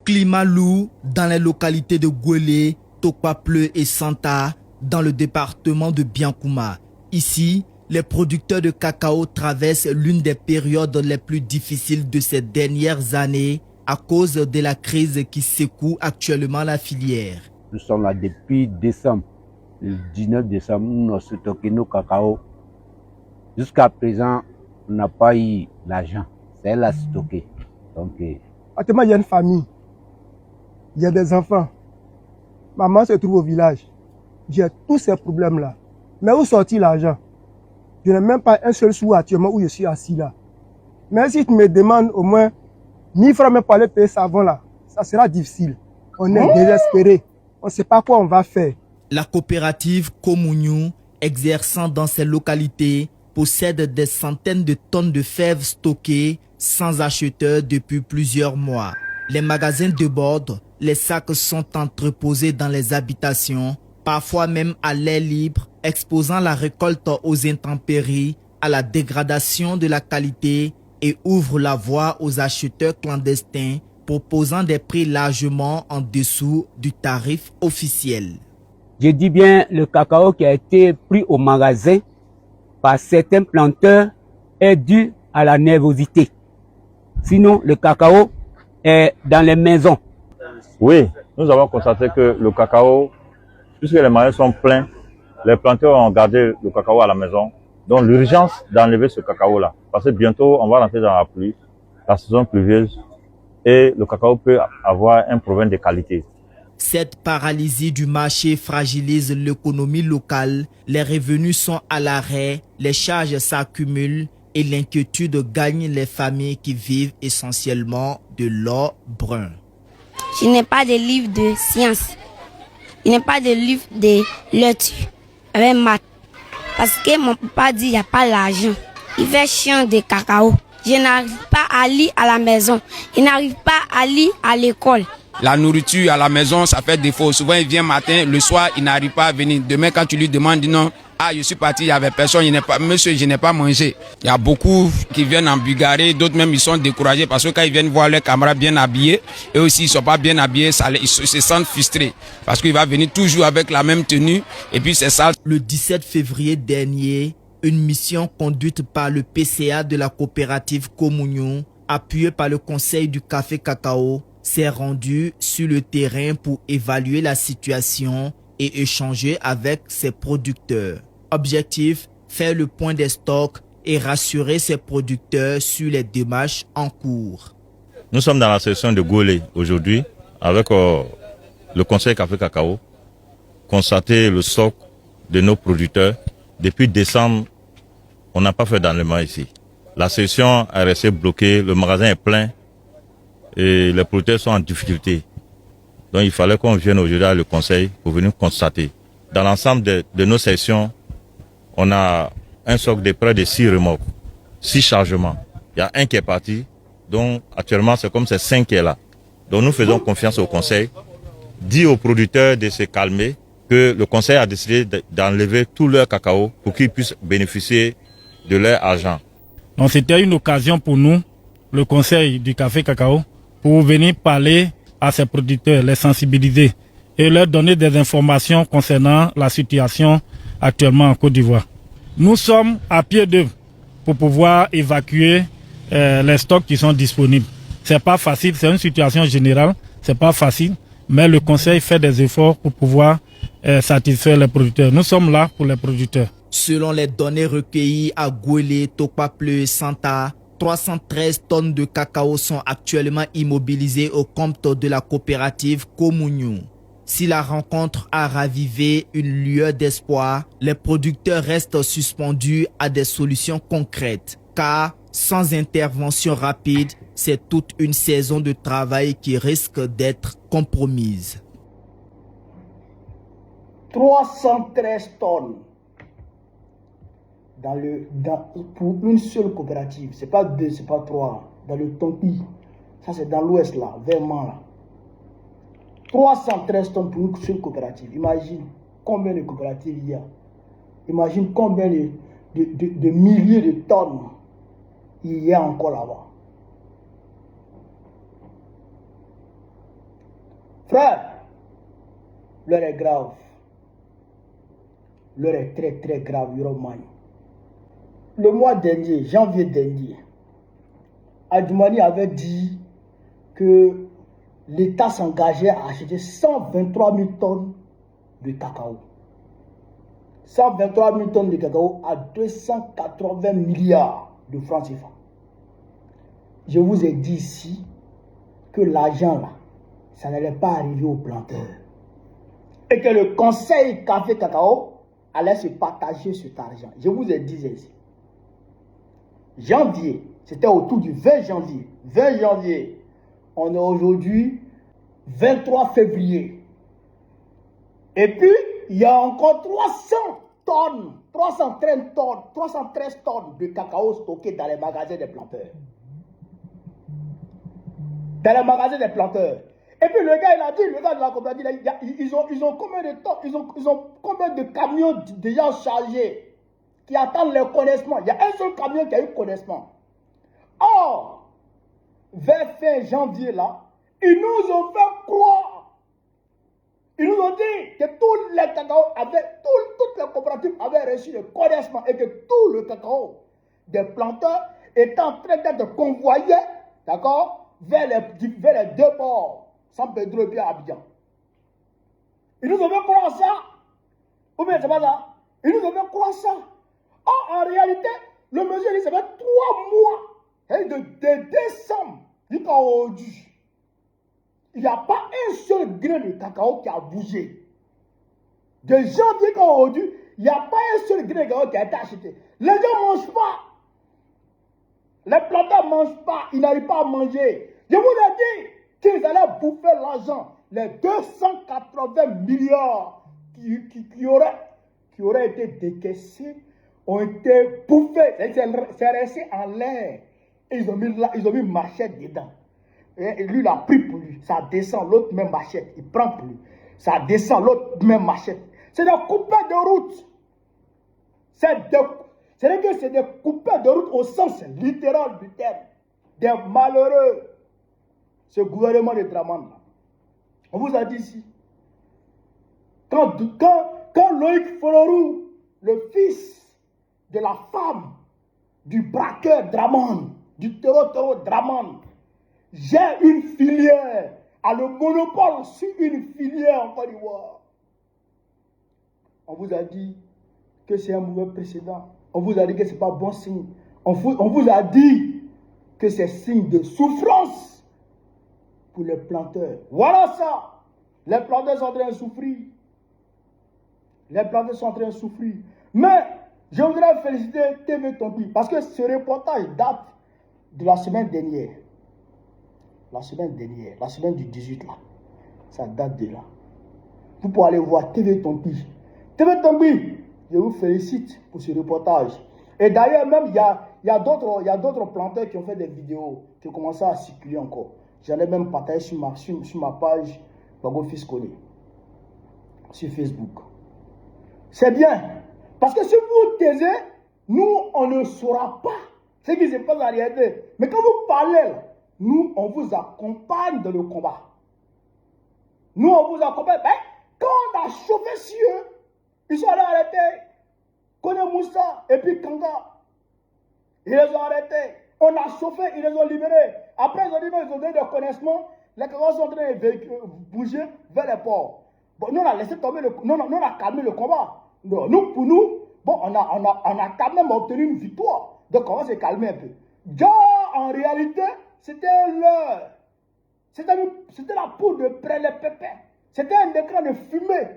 Climat lourd dans les localités de Gouélé, Tokpapleu et Santa, dans le département de Biankouma. Ici, les producteurs de cacao traversent l'une des périodes les plus difficiles de ces dernières années à cause de la crise qui secoue actuellement la filière. Nous sommes là depuis décembre, le 19 décembre, nous avons stocké nos cacao. Jusqu'à présent, on n'a pas eu l'argent. C'est elle qui a stocké. Donc, actuellement, il y a une famille. Il y a des enfants. Maman se trouve au village. J'ai tous ces problèmes-là. Mais où sortir l'argent? Je n'ai même pas un seul sou actuellement où je suis assis là. Mais si tu me demandes au moins 1000 francs même pour aller payer savon là, ça sera difficile. On est désespéré. On ne sait pas quoi on va faire. La coopérative Komouniou, exerçant dans ces localités, possède des centaines de tonnes de fèves stockées sans acheteur depuis plusieurs mois. Les magasins débordent, les sacs sont entreposés dans les habitations, parfois même à l'air libre, exposant la récolte aux intempéries, à la dégradation de la qualité et ouvrent la voie aux acheteurs clandestins proposant des prix largement en dessous du tarif officiel. je dis bien le cacao qui a été pris au magasin par certains planteurs est dû à la nervosité. Sinon, le cacao est dans les maisons. Oui, nous avons constaté que le cacao, puisque les magasins sont pleins, les planteurs ont gardé le cacao à la maison. Donc l'urgence d'enlever ce cacao-là, parce que bientôt on va rentrer dans la pluie, la saison pluvieuse, et le cacao peut avoir un problème de qualité. Cette paralysie du marché fragilise l'économie locale, les revenus sont à l'arrêt, les charges s'accumulent et l'inquiétude gagne les familles qui vivent essentiellement de l'or brun. Je n'ai pas de livre de sciences, je n'ai pas de livre de lecture avec maths. Parce que mon papa dit qu'il n'y a pas l'argent. Il fait chiant de cacao. Je n'arrive pas à lire à la maison. Je n'arrive pas à lire à l'école. La nourriture à la maison, ça fait défaut. Souvent, il vient matin, le soir, il n'arrive pas à venir. Demain, quand tu lui demandes, il dit non. Ah, je suis parti, il n'y avait personne, monsieur, je n'ai pas mangé. Il y a beaucoup qui viennent en Bulgarie, d'autres même, ils sont découragés parce que quand ils viennent voir leurs camarades bien habillés, eux aussi, ils ne sont pas bien habillés, ils se sentent frustrés. Parce qu'il va venir toujours avec la même tenue, et puis c'est ça. Le 17 février dernier, une mission conduite par le PCA de la coopérative Komouniou, appuyée par le conseil du café cacao, s'est rendue sur le terrain pour évaluer la situation et échanger avec ses producteurs. Objectif, faire le point des stocks et rassurer ses producteurs sur les démarches en cours. Nous sommes dans la session de Gouélé aujourd'hui avec le conseil café cacao, constater le stock de nos producteurs. Depuis décembre, on n'a pas fait d'enlèvement ici. La session est restée bloquée, le magasin est plein et les producteurs sont en difficulté. Donc il fallait qu'on vienne aujourd'hui à le conseil pour venir constater. Dans l'ensemble de nos sessions, on a un stock de près de 6 remorques, 6 chargements. Il y a un qui est parti, donc actuellement c'est comme c'est 5 qui est là. Donc nous faisons confiance au conseil, dit aux producteurs de se calmer, que le conseil a décidé d'enlever tout leur cacao pour qu'ils puissent bénéficier de leur argent. Donc c'était une occasion pour nous, le conseil du café cacao, pour venir parler à ces producteurs, les sensibiliser et leur donner des informations concernant la situation actuellement en Côte d'Ivoire. Nous sommes à pied d'œuvre pour pouvoir évacuer les stocks qui sont disponibles. C'est pas facile, c'est une situation générale, c'est pas facile, mais le conseil fait des efforts pour pouvoir satisfaire les producteurs. Nous sommes là pour les producteurs. Selon les données recueillies à Gouélé, Tokpapleu et Santa, 313 tonnes de cacao sont actuellement immobilisées au compte de la coopérative Komouniou. Si la rencontre a ravivé une lueur d'espoir, les producteurs restent suspendus à des solutions concrètes, car sans intervention rapide, c'est toute une saison de travail qui risque d'être compromise. 313 tonnes pour une seule coopérative. C'est pas 2, c'est pas 3. Dans le Tonki, ça c'est dans l'ouest là, vraiment là. 313 tonnes pour une seule coopérative. Imagine combien de coopératives il y a. Imagine combien de milliers de tonnes il y a encore là-bas. Frère, l'heure est grave. L'heure est très très grave, Yoromani. Le mois dernier, janvier dernier, Adjoumani avait dit que l'État s'engageait à acheter 123 000 tonnes de cacao. 123 000 tonnes de cacao à 280 milliards de francs CFA. Je vous ai dit ici que l'argent là, ça n'allait pas arriver aux planteurs. Et que le conseil café cacao allait se partager cet argent. Je vous ai dit ici. Janvier, c'était autour du 20 janvier. 20 janvier, on est aujourd'hui 23 février. Et puis, il y a encore 313 tonnes de cacao stockées dans les magasins des planteurs. Dans les magasins des planteurs. Et puis le gars, il a dit, le gars de la coopérative, ils ont combien de tonnes, ils ont combien de camions déjà chargés qui attendent le connaissement. Il y a un seul camion qui a eu connaissement. Or, vers fin janvier là, ils nous ont fait croire. Ils nous ont dit que tous les cacao toutes les coopératives avaient reçu le connaissement et que tout le cacao des planteurs était en train d'être convoyé, d'accord, vers les deux ports, San Pedro et puis Abidjan. Ils nous ont fait croire ça. Ou bien c'est pas ça. Ils nous ont fait croire ça. Or, en réalité, le monsieur dit ça fait 3 mois. Et de décembre jusqu'à aujourd'hui, il n'y a pas un seul grain de cacao qui a bougé. De janvier jusqu'à aujourd'hui, il n'y a pas un seul grain de cacao qui a été acheté. Les gens ne mangent pas. Les planteurs ne mangent pas. Ils n'arrivent pas à manger. Je vous ai dit qu'ils allaient bouffer l'argent. Les 280 milliards qui auraient été décaissés ont été bouffés. C'est resté en l'air. Ils ont mis machette dedans. Et lui, il a pris pour lui. Ça descend, l'autre même machette. Il prend pour lui. Ça descend, l'autre même machette. C'est des coupeurs de route. C'est des coupeurs de route au sens littéral du terme. Des malheureux. Ce gouvernement de Dramane. On vous a dit ici. Quand Loïc Folorou, le fils de la femme du braqueur Dramane, du terreau Dramane, j'ai une filière, a le monopole sur une filière en Côte d'Ivoire. On vous a dit que c'est un mauvais précédent. On vous a dit que ce n'est pas bon signe. On vous a dit que c'est signe de souffrance pour les planteurs. Voilà ça. Les planteurs sont en train de souffrir. Les planteurs sont en train de souffrir. Mais je voudrais féliciter TV Tonpi parce que ce reportage date de la semaine dernière. La semaine du 18 là. Ça date de là. Vous pouvez aller voir TV Tonpi. TV Tonpi, je vous félicite pour ce reportage. Et d'ailleurs, même, il y a d'autres planteurs qui ont fait des vidéos qui ont commencé à circuler encore. J'en ai même partagé sur ma page Bago Fils Kone, sur Facebook. C'est bien. Parce que si vous taisez, nous, on ne saura pas ce qui se passe en réalité. Mais quand vous parlez, nous, on vous accompagne dans le combat. Nous, on vous accompagne. Ben, quand on a chauffé sur eux, ils sont allés arrêter. Kone Moussa et puis Kanga. Ils les ont arrêtés. On a chauffé, ils les ont libérés. Après, ils ont dit, ils ont donné des connaissements. Les Kangas sont en train de bouger vers les ports. Bon, nous, on a laissé tomber nous, on a calmé le combat. Non, pour nous, bon, on a quand même obtenu une victoire. Donc, on va se calmer un peu. En réalité, c'était l'heure. C'était la poudre de près les pépins. C'était un écran de fumée.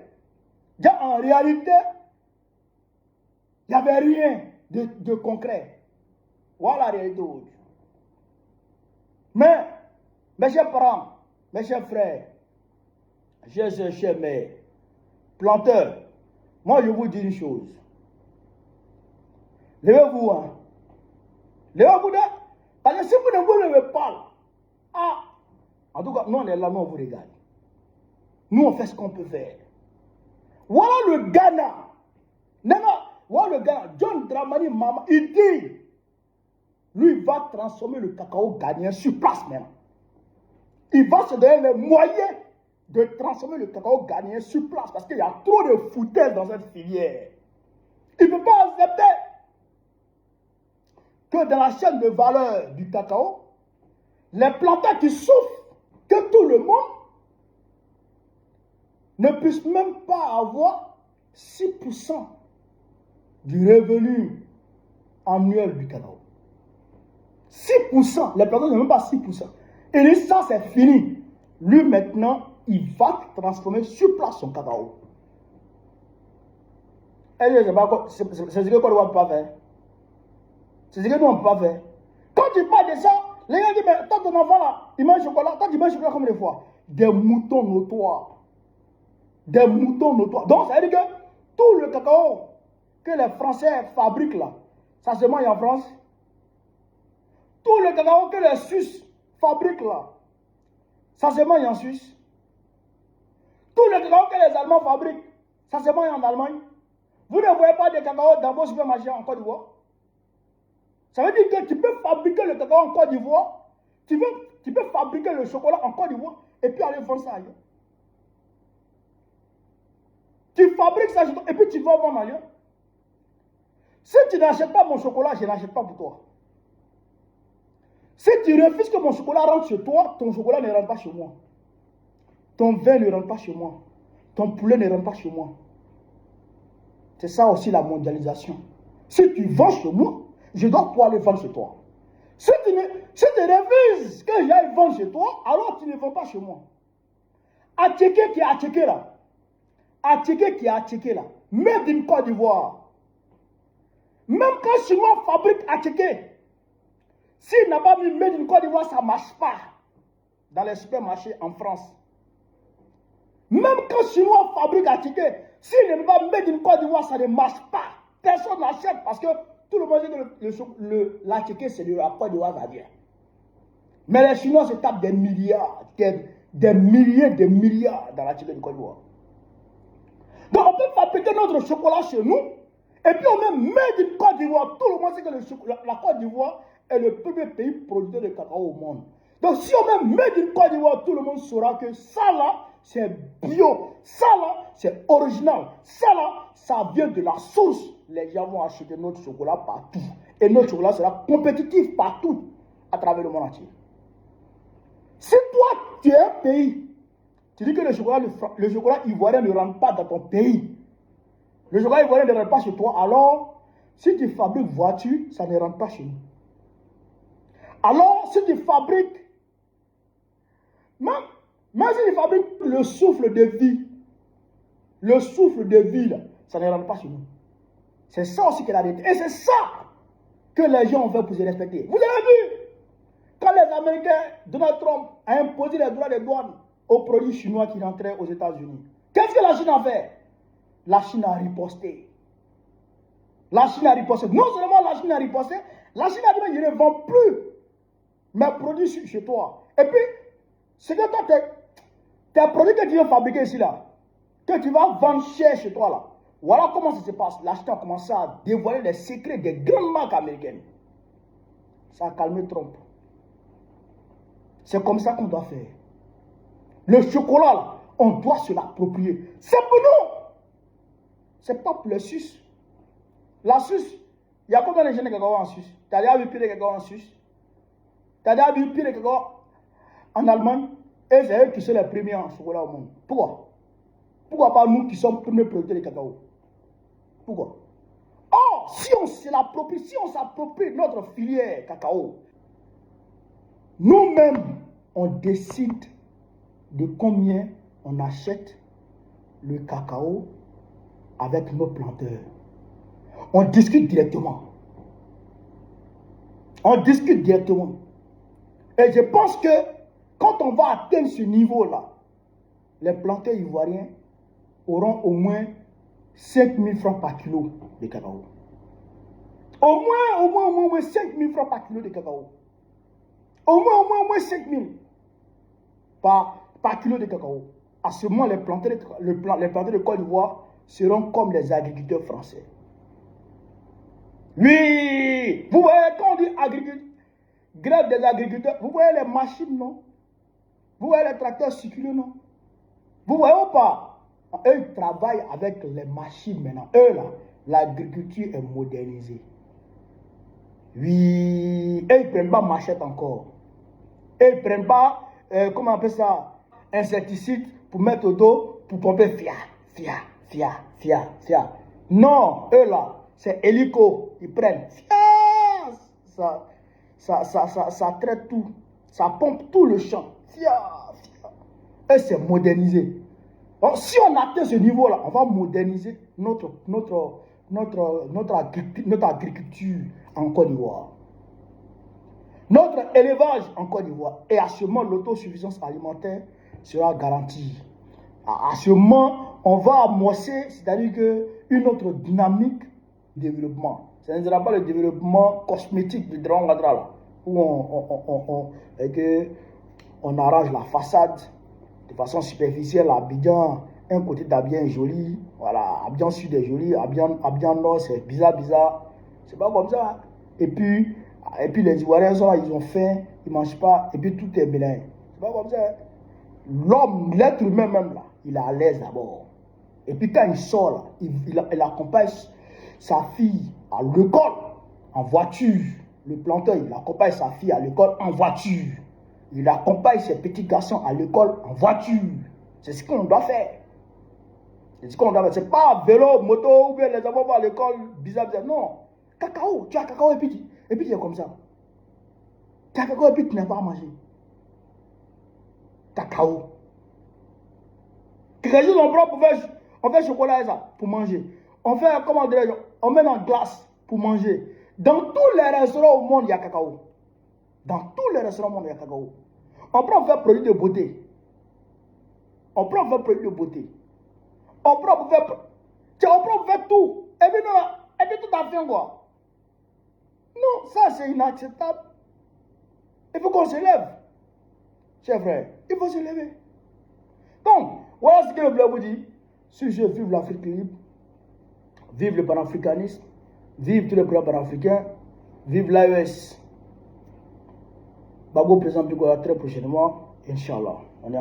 En réalité, il n'y avait rien de concret. Voilà la réalité aujourd'hui. Mais, mes chers parents, mes chers frères, chers mères, planteurs, moi je vous dis une chose. Levez-vous, hein. Levez-vous, parce que si vous ne vous levez pas, en tout cas, nous on est là, nous on vous regarde. Nous on fait ce qu'on peut faire. Voilà le Ghana. Voilà le Ghana. John Dramani Mahama, il dit, lui il va transformer le cacao ghanéen sur place maintenant. Il va se donner les moyens de transformer le cacao ghanéen sur place parce qu'il y a trop de foutaises dans cette filière. Il ne peut pas accepter que dans la chaîne de valeur du cacao, les planteurs qui souffrent, que tout le monde ne puisse même pas avoir 6% du revenu annuel du cacao. 6%, les planteurs n'ont même pas 6%. Et lui, ça c'est fini. Lui maintenant, il va transformer sur place son cacao. C'est ce que Côte d'Ivoire ne peut pas faire. C'est ce que nous on ne peut pas faire. Quand tu parles de ça, les gens disent, mais toi ton enfant là, il mange chocolat. Toi tu manges chocolat combien de fois? Des moutons notoires. Des moutons notoires. Donc ça veut dire que tout le cacao que les Français fabriquent là, ça se mange en France. Tout le cacao que les Suisses fabriquent là, ça se mange en Suisse. Tout le cacao que les Allemands fabriquent, ça se mange en Allemagne. Vous ne voyez pas de cacao dans vos supermarchés en Côte d'Ivoire? Ça veut dire que tu peux fabriquer le cacao en Côte d'Ivoire, tu peux fabriquer le chocolat en Côte d'Ivoire et puis aller vendre ça ailleurs. Tu fabriques ça et puis tu vas vendre ailleurs. Si tu n'achètes pas mon chocolat, je n'achète pas pour toi. Si tu refuses que mon chocolat rentre chez toi, ton chocolat ne rentre pas chez moi. Ton vin ne rentre pas chez moi. Ton poulet ne rentre pas chez moi. C'est ça aussi la mondialisation. Si tu vends chez moi, je dois pouvoir le vendre chez toi. Si tu refuses que j'aille vendre chez toi, alors tu ne vends pas chez moi. Attiqué qui est attiqué là. Attiqué qui est attiqué là. Made in Côte d'Ivoire. Même quand Chinois fabrique attiqué, s'il n'a pas mis Made in Côte d'Ivoire, ça ne marche pas dans les supermarchés en France. Même quand Chinois fabrique attiqué, s'il n'est pas Made in Côte d'Ivoire, ça ne marche pas. Personne n'achète parce que tout le monde dit que l'attiqué, c'est de la Côte d'Ivoire, ça vient. Mais les Chinois se tapent des milliards, des milliers de milliards dans l'attiqué de Côte d'Ivoire. Donc on peut fabriquer notre chocolat chez nous, et puis on met Made in Côte d'Ivoire. Tout le monde sait que la Côte d'Ivoire est le premier pays producteur de cacao au monde. Donc si on met Made in Côte d'Ivoire, tout le monde saura que ça là, c'est bio. Ça là, c'est original. Ça là, ça vient de la source. Les gens vont acheter notre chocolat partout. Et notre chocolat sera compétitif partout à travers le monde entier. Si toi, tu es un pays, tu dis que le chocolat ivoirien ne rentre pas dans ton pays. Le chocolat ivoirien ne rentre pas chez toi. Alors, si tu fabriques voiture, ça ne rentre pas chez nous. Alors, si tu fabriques, même si tu fabriques le souffle de vie, là, ça ne rentre pas chez nous. C'est ça aussi que la vérité. Et c'est ça que les gens ont fait pour se respecter. Vous avez vu, quand les Américains, Donald Trump, a imposé les droits de douane aux produits chinois qui rentraient aux États-Unis, qu'est-ce que la Chine a fait? La Chine a riposté. La Chine a riposté. Non seulement la Chine a riposté, la Chine a dit, mais je ne vends plus mes produits chez toi. Et puis, c'est que toi, tes produits que tu viens fabriquer ici, là, que tu vas vendre cher chez toi, là, voilà comment ça se passe. La Chine a commencé à dévoiler les secrets des grandes marques américaines. Ça a calmé Trump. C'est comme ça qu'on doit faire. Le chocolat, là, on doit se l'approprier. C'est pour nous. C'est pas pour les Suisses. La Suisse, il y a combien de gens de cacao en Suisse? Tu as déjà vu pire de cacao en Suisse? Tu as déjà vu pire de cacao en Allemagne? Et c'est eux qui sont les premiers en chocolat au monde. Pourquoi? Pourquoi pas nous qui sommes premiers producteurs de cacao? Pourquoi? Or, si on s'approprie notre filière cacao, nous-mêmes, on décide de combien on achète le cacao avec nos planteurs. On discute directement. On discute directement. Et je pense que quand on va atteindre ce niveau-là, les planteurs ivoiriens auront au moins 5 000 francs par kilo de cacao. Au moins 5 000 francs par kilo de cacao. Au moins 5 000 par kilo de cacao. À ce moment, les planteurs de Côte d'Ivoire seront comme les agriculteurs français. Oui, vous voyez, quand on dit grève des agriculteurs, vous voyez les machines, non? Vous voyez les tracteurs circuler, non? Vous voyez ou pas? Eux, ils travaillent avec les machines maintenant. Eux, là, l'agriculture est modernisée. Oui, eux, ils ne prennent pas machette encore. Eux, ils ne prennent pas, comment on appelle ça, insecticide pour mettre au dos, pour pomper fia. Non, eux là, c'est hélico, ils prennent. Ça traite tout. Ça pompe tout le champ. Et c'est modernisé. Donc, si on atteint ce niveau-là, on va moderniser notre agriculture en Côte d'Ivoire. Notre élevage en Côte d'Ivoire. Et à ce moment, l'autosuffisance alimentaire sera garantie. À ce moment, on va amorcer, c'est-à-dire une autre dynamique de développement. Ce ne sera pas le développement cosmétique du Grand Gadra, où on arrange la façade de façon superficielle. Abidjan, un côté d'Abidjan est joli, voilà, Abidjan Sud est joli, Abidjan Nord c'est bizarre. C'est pas comme ça. Et puis les Ivoiriens sont là, ils ont faim, ils ne mangent pas, et puis tout est mélangé. C'est pas comme ça. L'homme, l'être humain même là, il est à l'aise d'abord. Et puis quand il sort là, il accompagne sa fille à l'école en voiture. Le planteur, il accompagne sa fille à l'école en voiture. Il accompagne ses petits garçons à l'école en voiture. C'est ce qu'on doit faire. C'est ce qu'on doit faire. C'est pas vélo, moto, ou bien les enfants vont à l'école, bizarre. Non. Cacao, tu as cacao et puis tu es comme ça. Tu as cacao et puis tu n'as pas à manger. Cacao. Quelque chose on prend pour faire, on fait chocolat et ça, pour manger. On fait, comment dire, on met dans glace pour manger. Dans tous les restaurants au monde, il y a cacao. Dans tous les restaurants au monde, il y a cacao. On prend faire produit de beauté. On prend faire produit de beauté. On prend pour faire tout. Et puis tout a fait quoi? Non, ça c'est inacceptable. Il faut qu'on se lève. Chers frères, il faut se lever. Donc, voilà ce que le blog vous dit. Si je vive l'Afrique libre, vive le panafricanisme, vive tous les peuples panafricains, vive l'AES. Babo présente du très prochainement, Inch'Allah. On est